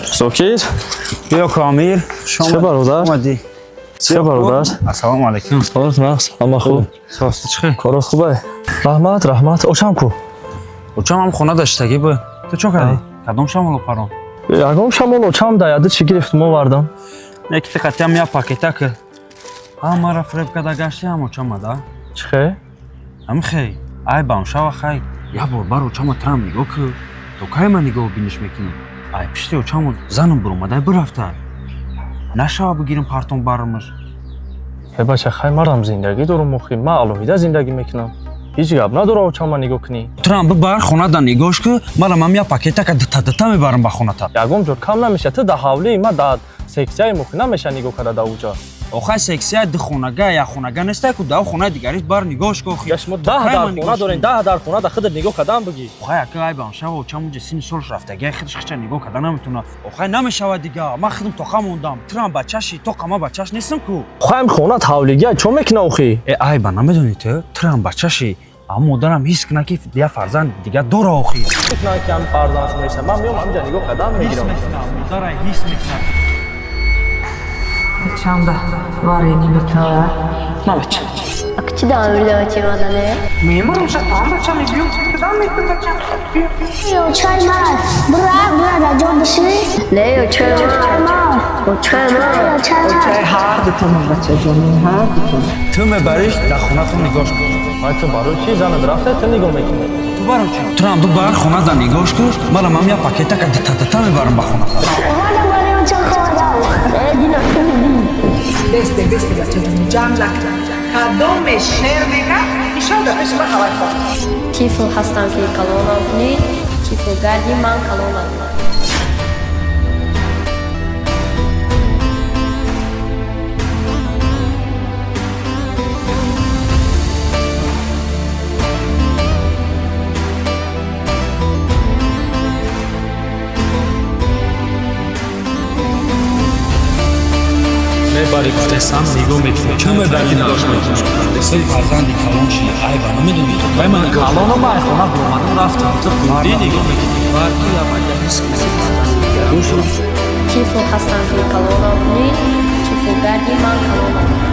سوکیر بیا کامیر چه برادر؟ اومدی چه برادر؟ السلام علیکم حالت مخص همه خوب ساسته چخه کارات خوبه رحمت اوچم کو اوچم هم خونه داشتگی بود تو چه کردی کدوم شمالو پرون یگام شمال اوچم دایده چی گرفتم آوردم یکی تقطیم یا پاکتا که همه را فریب کده گشتی هم اوچم ده چخه؟ هم خی ای بان شو خی یا بار اوچم ترم نگاه که تو که من نگاه بینش میکنی ای پشتی اوچم زنم برومده برفته نشا بگیریم پارتون برمش بچه خیلی مرم زندگی دارم مخی من الوهیده زندگی میکنم هیچ گپ نداره اوچم نگاه کنی ترم ببر خونه دا نگاهش که منم هم یا پاکتا که دتا میبرم به خونه تا یگام جور کم نمیشه تو ده حوله ما ده سکسیای مخی نمیشه نگاه کرده ده اوجا آخه سکسیه ده خونگه یا خونگه نیسته که ده خونه دیگریش بر نگاهش که گش ما 10 در خونه دارین 10 در خونه ده خود نگاه کردن بگی آخه یکی ای بانشه و چم اونجا سین سالش رفتگی خودش خیلی نگاه کردن نمیتونه آخه نمیشه دیگه من خودم تو موندم ترام بچه‌شی تو قما بچه‌ش نیستم کو خواهم خونه حولیگه چون میکنه اخی ای با نمیدونی تو ترام بچه‌شی اما مادرم هیچ کنه که دیگه فرزند دیگه داره اخی فکر نکنم که فرزندش میشه من میام همینجا نگاه کردن میگیرم مادر هیچ میکنه Çanda var elimde. Ne yapacağım? Akçı da öyle açımadı ne? Memurum şatan da çalışıyor. Kıdan mı yapacağım? Yok çaymaz. Bırak da canlısı. Ne yok çaymaz. O çaymaz. Çay hardı tamam bacağım. Hardı tamam. تو میبریش در خونه تو نگاهش کن من تو برای چی زن درخته تو نگاه میکنی تو برای چی ترام تو بر خونه دا نگاهش کن منم هم یا پاکتا که دتا میبرم به خونه Oğlum bana çok havadan. Edin akıllı. Beste bacağım. Camlak. Kadom şervega. İnşallah peşime havay koy. Kifo hastan ki kalona ni. Kifo gardi man kalona. باری گفتم نگاه میکنی چه میبری نگاهش میکنی سه فرزندی کلان چی ای با نمیدونی تو من کلان ما خونه برومدم رفتم تو خوندی نگاه میکنی برکی یا باید نیست Kifo hastan ki kalona ni. Kifo gardi man kalona.